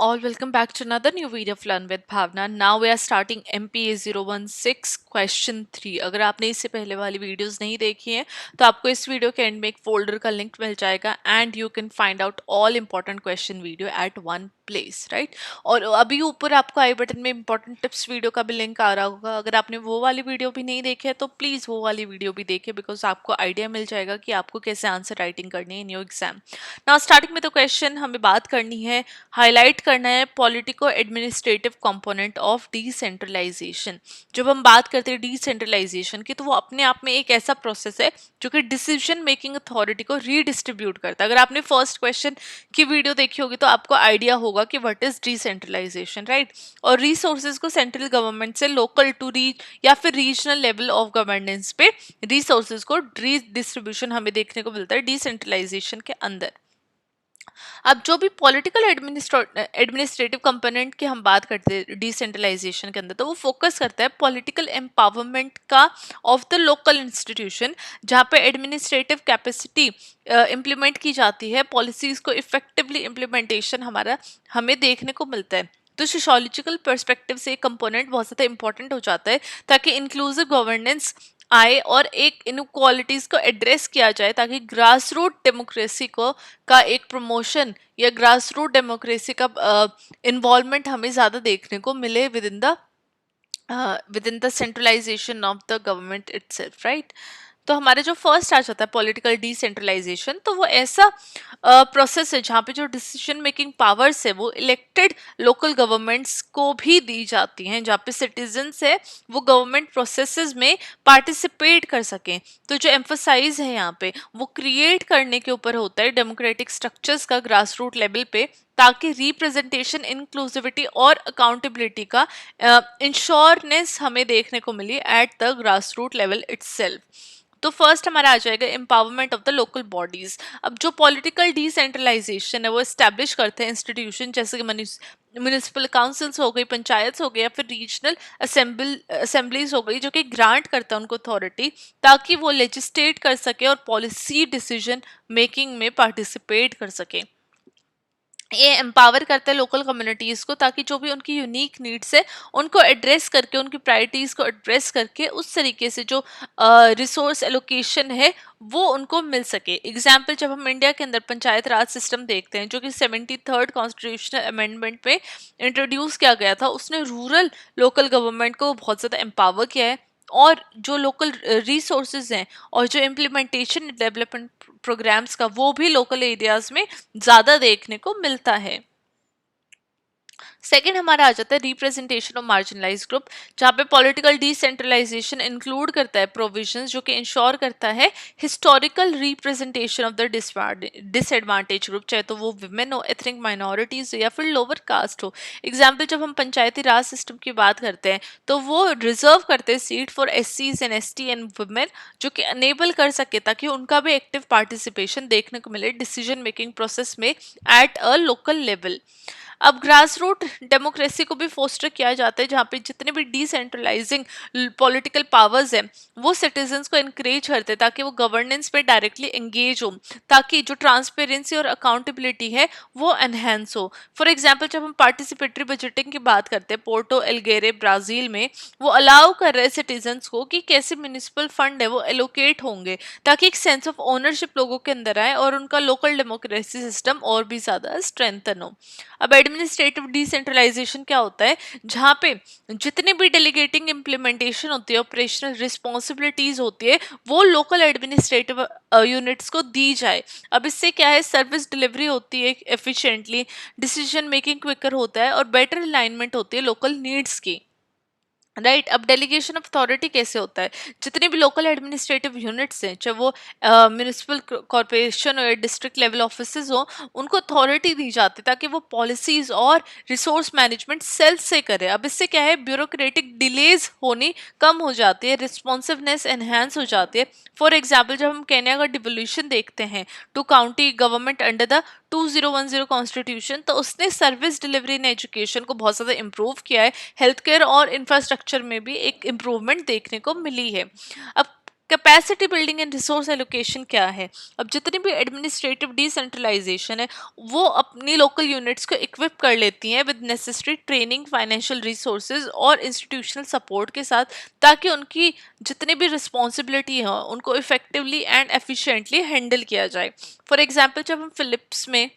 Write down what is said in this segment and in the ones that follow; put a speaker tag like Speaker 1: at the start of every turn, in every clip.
Speaker 1: All, welcome back to another new video of Learn with Bhavna. Now we are starting MPA 016 question 3. अगर आपने इससे पहले वाली videos नहीं देखी हैं तो आपको इस वीडियो के एंड में एक फोल्डर का लिंक मिल जाएगा and you can find out all important question video at one place, right. और अभी ऊपर आपको आई बटन में इंपॉर्टेंट टिप्स वीडियो का भी लिंक आ रहा होगा. अगर आपने वो वाली वीडियो भी नहीं देखी है तो प्लीज़ वो वाली वीडियो भी देखें, बिकॉज आपको आइडिया मिल जाएगा कि आपको कैसे आंसर राइटिंग करनी है in your exam. Now starting में तो क्वेश्चन हमें बात करनी है, हाईलाइट करना है politico administrative component of decentralisation. जब हम बात करते हैं डिसेंट्रलाइजेशन की तो वो अपने आप में एक ऐसा प्रोसेस है जो कि डिसीजन मेकिंग अथॉरिटी को रीडिस्ट्रीब्यूट करता है. अगर आपने फर्स्ट क्वेश्चन की वीडियो देखी होगी तो आपको आइडिया होगा कि व्हाट इज डिसेंट्रलाइजेशन, राइट. और रिसोर्सेज को सेंट्रल गवर्नमेंट से लोकल टू रीच या फिर रीजनल लेवल ऑफ गवर्नेंस पे रिसोर्सेज को रीडिस्ट्रीब्यूशन हमें देखने को मिलता है डिसेंट्रलाइजेशन के अंदर. अब जो भी पॉलिटिकल एडमिनिस्ट्रेटिव कंपोनेंट की हम बात करते हैं डिसेंट्रलाइजेशन के अंदर, तो वो फोकस करता है पॉलिटिकल एम्पावरमेंट का ऑफ द लोकल इंस्टीट्यूशन, जहाँ पे एडमिनिस्ट्रेटिव कैपेसिटी इम्प्लीमेंट की जाती है, पॉलिसीज को इफेक्टिवली इम्प्लीमेंटेशन हमें देखने को मिलता है. तो सोशोलॉजिकल पर्सपेक्टिव से कंपोनेंट बहुत ज़्यादा इंपॉर्टेंट हो जाता है ताकि इंक्लूसिव गवर्नेंस आए और एक इनक्वालिटीज को एड्रेस किया जाए, ताकि ग्रास रूट डेमोक्रेसी को का एक प्रमोशन या ग्रास रूट डेमोक्रेसी का इन्वॉल्वमेंट हमें ज़्यादा देखने को मिले within the centralisation of the government itself, right. तो हमारे जो फर्स्ट आ जाता है पॉलिटिकल डिसेंट्रलाइजेशन, तो वो ऐसा प्रोसेस है जहाँ पे जो डिसीजन मेकिंग पावर्स है वो इलेक्टेड लोकल गवर्नमेंट्स को भी दी जाती हैं, जहाँ पे सिटीजन्स है वो गवर्नमेंट प्रोसेसेस में पार्टिसिपेट कर सकें. तो जो एम्फोसाइज है यहाँ पे वो क्रिएट करने के ऊपर होता है डेमोक्रेटिक स्ट्रक्चर्स का ग्रास रूट लेवल पे, ताकि रिप्रेजेंटेशन, इंक्लूसिविटी और अकाउंटेबिलिटी का इंश्योरनेस हमें देखने को मिली at the grass root level itself. तो फर्स्ट हमारा आ जाएगा empowerment of the local bodies. अब जो पॉलिटिकल डिसेंट्रलाइजेशन है वो एस्टेब्लिश करते हैं इंस्टीट्यूशन जैसे कि म्यूनिसिपल काउंसिल्स हो गई, पंचायत हो गई या फिर रीजनल असेंबलीज हो गई, जो कि ग्रांट करता है उनको अथॉरिटी ताकि वो लेजिस्लेट कर सके और पॉलिसी डिसीजन मेकिंग में पार्टिसिपेट कर सके. ये एम्पावर करता है लोकल कम्युनिटीज़ को ताकि जो भी उनकी यूनिक नीड्स है उनको एड्रेस करके, उनकी प्रायोरिटीज़ को एड्रेस करके उस तरीके से जो रिसोर्स एलोकेशन है वो उनको मिल सके. एग्जाम्पल, जब हम इंडिया के अंदर पंचायत राज सिस्टम देखते हैं जो कि 73rd कॉन्स्टिट्यूशनल अमेंडमेंट पे इंट्रोड्यूस किया गया था, उसने रूरल लोकल गवर्नमेंट को बहुत ज़्यादा एम्पावर किया है और जो लोकल रिसोर्सेज हैं और जो इम्प्लीमेंटेशन डेवलपमेंट प्रोग्राम्स का वो भी लोकल एरियाज में ज़्यादा देखने को मिलता है. सेकेंड हमारा आ जाता है रिप्रेजेंटेशन ऑफ मार्जिनलाइज ग्रुप, जहाँ पे पॉलिटिकल डिसेंट्रलाइजेशन इंक्लूड करता है प्रोविजंस जो कि इंश्योर करता है historical representation of the disadvantage group, चाहे तो वो वुमेन हो, एथनिक माइनॉरिटीज या फिर लोअर कास्ट हो. एग्जाम्पल, जब हम पंचायती राज सिस्टम की बात करते हैं तो वो रिजर्व करते हैं seat for SCs and ST and women, जो कि अनेबल कर सके ताकि उनका भी एक्टिव पार्टिसिपेशन देखने को मिले डिसीजन मेकिंग प्रोसेस में एट अ लोकल लेवल. अब ग्रास रूट डेमोक्रेसी को भी फोस्टर किया जाता है, जहाँ पे जितने भी डिसेंट्रलाइजिंग पॉलिटिकल पावर्स हैं वो सिटीजन्स को इनक्रेज करते हैं ताकि वो गवर्नेंस में डायरेक्टली एंगेज हो, ताकि जो ट्रांसपेरेंसी और अकाउंटेबिलिटी है वो एनहेंस हो. फॉर एग्जाम्पल, जब हम पार्टिसिपेटरी बजटिंग की बात करते हैं, पोर्टो एलगेरे ब्राज़ील में वो अलाउ कर रहे हैं सिटीजन्स को कि कैसे म्यूनिसिपल फंड है वो एलोकेट होंगे, ताकि एक सेंस ऑफ ओनरशिप लोगों के अंदर आए और उनका लोकल डेमोक्रेसी सिस्टम और भी ज़्यादा स्ट्रेंथन हो. अब एडमिनिस्ट्रेटिव डिसेंट्रलाइजेशन क्या होता है, जहाँ पे जितनी भी डेलीगेटिंग इम्प्लीमेंटेशन होती है, ऑपरेशनल रिस्पॉन्सिबिलिटीज होती है, वो लोकल एडमिनिस्ट्रेटिव यूनिट्स को दी जाए. अब इससे क्या है, सर्विस डिलीवरी होती है एफिशिएंटली, डिसीजन मेकिंग क्विकर होता है और बेटर अलाइनमेंट होती है लोकल नीड्स की, राइट. अब डेलीगेशन ऑफ अथॉरिटी कैसे होता है, जितने भी लोकल एडमिनिस्ट्रेटिव यूनिट्स हैं, चाहे वो म्यूनिसिपल कॉरपोरेशन हो या डिस्ट्रिक्ट लेवल ऑफिसेज हो, उनको अथॉरिटी दी जाती है ताकि वो पॉलिसीज और रिसोर्स मैनेजमेंट सेल्फ से करे. अब इससे क्या है, ब्यूरोक्रेटिक डिलेज होनी कम हो जाती है, रिस्पॉन्सिवनेस एनहेंस हो जाती है. फॉर एग्जाम्पल, जब हम केन्या का डिवोल्यूशन देखते हैं to county government under the 2010 constitution, तो उसने सर्विस डिलीवरी इन एजुकेशन को बहुत ज़्यादा इम्प्रूव किया है, हेल्थ केयर और इंफ्रास्ट्रक्चर में भी एक इम्प्रूवमेंट देखने को मिली है. अब capacity building and resource allocation क्या है? अब जितनी भी एडमिनिस्ट्रेटिव डिसेंट्रलाइजेशन है वो अपनी लोकल यूनिट्स को इक्विप कर लेती हैं with necessary training, financial resources और इंस्टीट्यूशनल सपोर्ट के साथ, ताकि उनकी जितनी भी रिस्पॉन्सिबिलिटी है उनको इफेक्टिवली एंड एफिशिएंटली हैंडल किया जाए। फॉर एग्जाम्पल, जब हम फिलिप्स में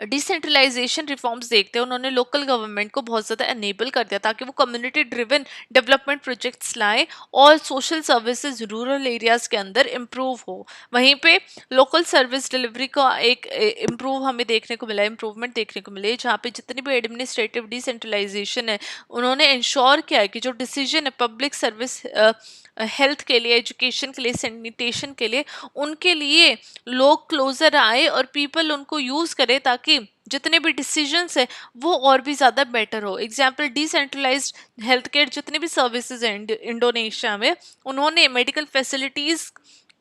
Speaker 1: डिसेंट्रलाइजेशन रिफॉर्म्स देखते हैं, उन्होंने लोकल गवर्नमेंट को बहुत ज़्यादा एनेबल कर दिया ताकि वो कम्युनिटी ड्रिवन डेवलपमेंट प्रोजेक्ट्स लाएं और सोशल सर्विसेज रूरल एरियाज़ के अंदर इम्प्रूव हो। वहीं पे लोकल सर्विस डिलीवरी का एक इम्प्रूव हमें देखने को मिला, इम्प्रूवमेंट देखने को मिले, जहाँ पे जितनी भी एडमिनिस्ट्रेटिव डिसेंट्रलाइजेशन है उन्होंने इंश्योर किया है कि जो डिसीजन है पब्लिक सर्विस, हेल्थ के लिए, एजुकेशन के लिए, सैनिटेशन के लिए, उनके लिए लोग क्लोजर आए और पीपल उनको यूज़ करे ताकि जितने भी डिसीजंस है वो और भी ज़्यादा बेटर हो। एग्जाम्पल, डिसेंट्रलाइज्ड हेल्थ केयर जितनी भी सर्विसेज हैं इंडोनेशिया में, उन्होंने मेडिकल फैसिलिटीज़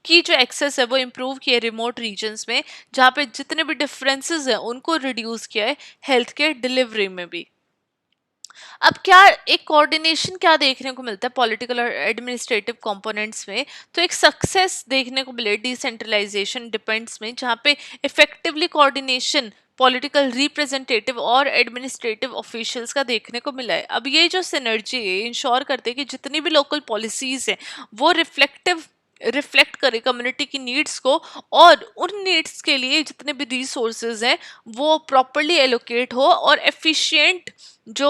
Speaker 1: की जो एक्सेस है वो इम्प्रूव किया है रिमोट रीजन्स में, जहाँ पे जितने भी डिफरेंसेस हैं उनको रिड्यूस किया है हेल्थ केयर डिलीवरी में भी। अब क्या एक कोऑर्डिनेशन क्या देखने को मिलता है पॉलिटिकल और एडमिनिस्ट्रेटिव कंपोनेंट्स में? तो एक सक्सेस देखने को मिले डिसेंट्रलाइजेशन डिपेंड्स में, जहाँ पे इफेक्टिवली कोऑर्डिनेशन पॉलिटिकल, रिप्रेजेंटेटिव और एडमिनिस्ट्रेटिव ऑफिशियल्स का देखने को मिला है। अब ये जो सिनर्जी है इंश्योर करते हैं कि जितनी भी लोकल पॉलिसीज हैं वो रिफ्लेक्ट करे कम्युनिटी की नीड्स को, और उन नीड्स के लिए जितने भी रिसोर्सेज हैं वो प्रॉपरली एलोकेट हो और एफिशिएंट जो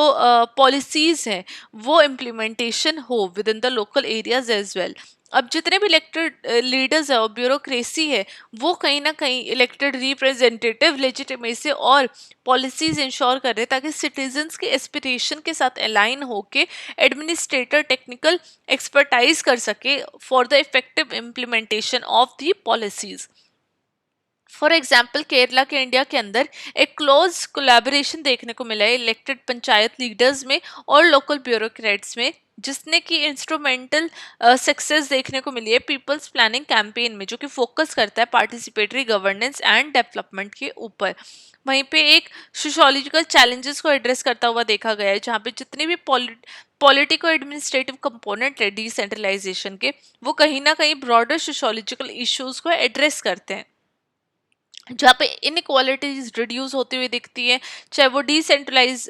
Speaker 1: पॉलिसीज हैं वो इम्प्लीमेंटेशन हो within the local areas as well. अब जितने भी इलेक्टेड लीडर्स है और ब्यूरोक्रेसी है वो कहीं ना कहीं इलेक्टेड रिप्रेजेंटेटिव लेजिटिमेसी और पॉलिसीज इंश्योर कर रहे हैं ताकि सिटीजन्स के एस्पिरेशन के साथ अलाइन होके एडमिनिस्ट्रेटर टेक्निकल एक्सपर्टाइज कर सके for the effective implementation of the policies. For example, Kerala के इंडिया के अंदर एक क्लोज कोलैबोरेशन देखने को मिला है इलेक्टेड पंचायत लीडर्स में और लोकल ब्यूरोक्रेट्स में, जिसने की इंस्ट्रूमेंटल सक्सेस देखने को मिली है पीपल्स प्लानिंग कैंपेन में, जो कि फोकस करता है पार्टिसिपेटरी गवर्नेंस एंड डेवलपमेंट के ऊपर। वहीं पे एक सोशोलॉजिकल चैलेंजेस को एड्रेस करता हुआ देखा गया है, जहाँ पे जितने भी पॉलिटिको एडमिनिस्ट्रेटिव कंपोनेंट है डिसेंट्रलाइजेशन के, वो कहीं ना कहीं ब्रॉडर सोशोलॉजिकल इश्यूज को एड्रेस करते हैं, जहाँ पे इनक्वालिटीज रिड्यूस होती हुई दिखती है। चाहे वो डिसेंट्रलाइज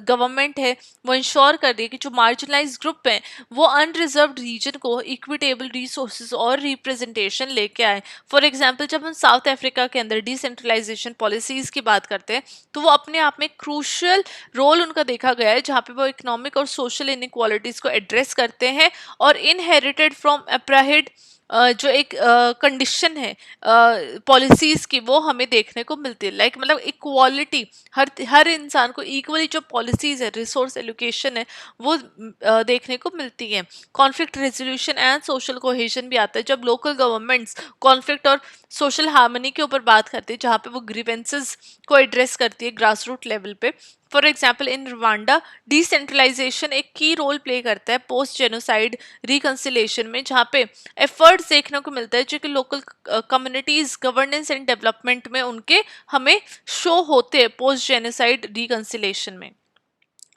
Speaker 1: गवर्नमेंट है, वो इंश्योर कर रही है कि जो मार्जिनलाइज ग्रुप हैं वो अनरिजर्व्ड रीजन को इक्विटेबल रिसोर्सेज और रिप्रेजेंटेशन लेके आए। फॉर एग्जांपल, जब हम साउथ अफ्रीका के अंदर डिसेंट्रलाइजेशन पॉलिसीज की बात करते हैं तो वो अपने आप में क्रूशियल रोल उनका देखा गया है, जहाँ पे वो इकोनॉमिक और सोशल इनक्वालिटीज को एड्रेस करते हैं और इनहेरिटेड फ्रॉम अप्राहिड जो एक कंडीशन है पॉलिसीज की वो हमें देखने को मिलती है। लाइक मतलब इक्वालिटी, हर इंसान को इक्वली जो पॉलिसीज है, रिसोर्स एलोकेशन है, वो देखने को मिलती है। Conflict resolution and social cohesion भी आता है जब लोकल गवर्नमेंट्स कॉन्फ्लिक्ट और सोशल हार्मनी के ऊपर बात करती है, जहाँ पे वो ग्रीवेंसेस को एड्रेस करती है ग्रास रूट लेवल पे। For example, in Rwanda decentralisation एक की रोल प्ले करता है पोस्ट जेनोसाइड रिकंसिलेशन में, जहाँ पे एफर्ट्स देखने को मिलता है जो कि local communities governance and development में उनके हमें शो होते हैं पोस्ट जेनोसाइड रिकंसिलेशन में।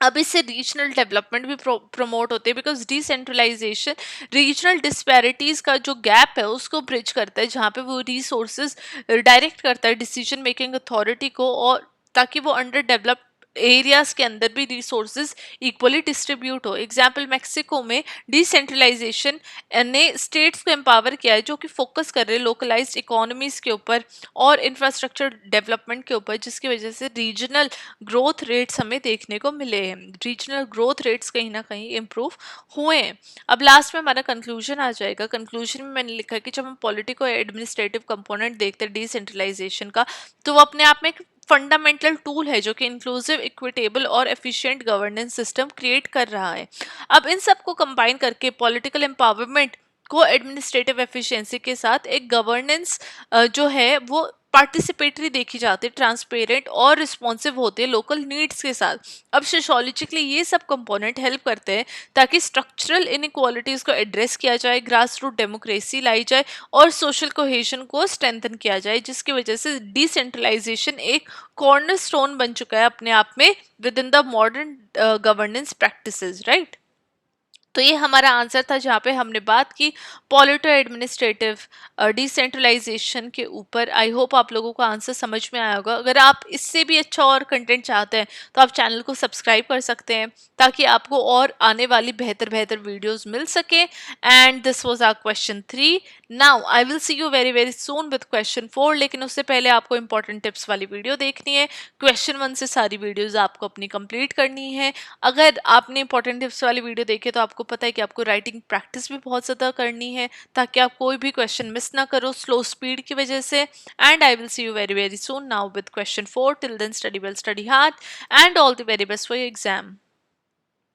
Speaker 1: अब इससे रीजनल डेवलपमेंट भी प्रमोट होते हैं, बिकॉज डिसेंट्रलाइजेशन रीजनल डिस्पैरिटीज का जो गैप है उसको ब्रिज करता है, जहाँ पे वो रिसोर्सेज डायरेक्ट करता है डिसीजन मेकिंग अथॉरिटी को, और ताकि वो अंडर डेवलप्ड एरियाज के अंदर भी रिसोर्सेज इक्वली डिस्ट्रीब्यूट हो। एग्जाम्पल, मैक्सिको में डिसेंट्रलाइजेशन ने स्टेट्स को एम्पावर किया है जो कि फोकस कर रहे हैं लोकलाइज्ड इकोनॉमीज के ऊपर और इंफ्रास्ट्रक्चर डेवलपमेंट के ऊपर, जिसकी वजह से रीजनल ग्रोथ रेट्स हमें देखने को मिले हैं। रीजनल ग्रोथ रेट्स कहीं ना कहीं इम्प्रूव हुए हैं। अब लास्ट में हमारा कंक्लूजन आ जाएगा। कंक्लूजन में मैंने लिखा है कि जब हम पॉलिटिको एडमिनिस्ट्रेटिव कंपोनेंट देखते हैं डिसेंट्रलाइजेशन का, तो वो अपने आप में एक फंडामेंटल टूल है जो कि इंक्लूसिव, इक्विटेबल और एफिशिएंट गवर्नेंस सिस्टम क्रिएट कर रहा है। अब इन सबको कंबाइन करके पॉलिटिकल एम्पावरमेंट को एडमिनिस्ट्रेटिव एफिशिएंसी के साथ एक गवर्नेंस जो है वो पार्टिसिपेटरी देखी जाती है, ट्रांसपेरेंट और रिस्पॉन्सिव होती है लोकल नीड्स के साथ। अब सोशोलॉजिकली ये सब कंपोनेंट हेल्प करते हैं ताकि स्ट्रक्चरल इनइक्वालिटीज़ को एड्रेस किया जाए, ग्रास रूट डेमोक्रेसी लाई जाए और सोशल कोहेजन को स्ट्रेंथन किया जाए, जिसकी वजह से डिसेंट्रलाइजेशन एक कॉर्नर स्टोन बन चुका है अपने आप में with in the modern governance practices, right. तो ये हमारा आंसर था जहाँ पे हमने बात की पॉलिटो एडमिनिस्ट्रेटिव डिसेंट्रलाइजेशन के ऊपर। आई होप आप लोगों को आंसर समझ में आया होगा। अगर आप इससे भी अच्छा और कंटेंट चाहते हैं तो आप चैनल को सब्सक्राइब कर सकते हैं ताकि आपको और आने वाली बेहतर बेहतर वीडियोस मिल सके। And this was our question 3। Now I will see you very very soon with question 4, लेकिन उससे पहले आपको इंपॉर्टेंट टिप्स वाली वीडियो देखनी है। क्वेश्चन 1 से सारी वीडियोज आपको अपनी कंप्लीट करनी है। अगर आपने इंपॉर्टेंट टिप्स वाली वीडियो देखी तो आपको पता है कि आपको राइटिंग प्रैक्टिस भी बहुत ज़्यादा करनी है ताकि आप कोई भी क्वेश्चन मिस ना करो स्लो स्पीड की वजह से। And I will see you very very soon now with question 4। Till then study well, study hard, and all the very best for your exam.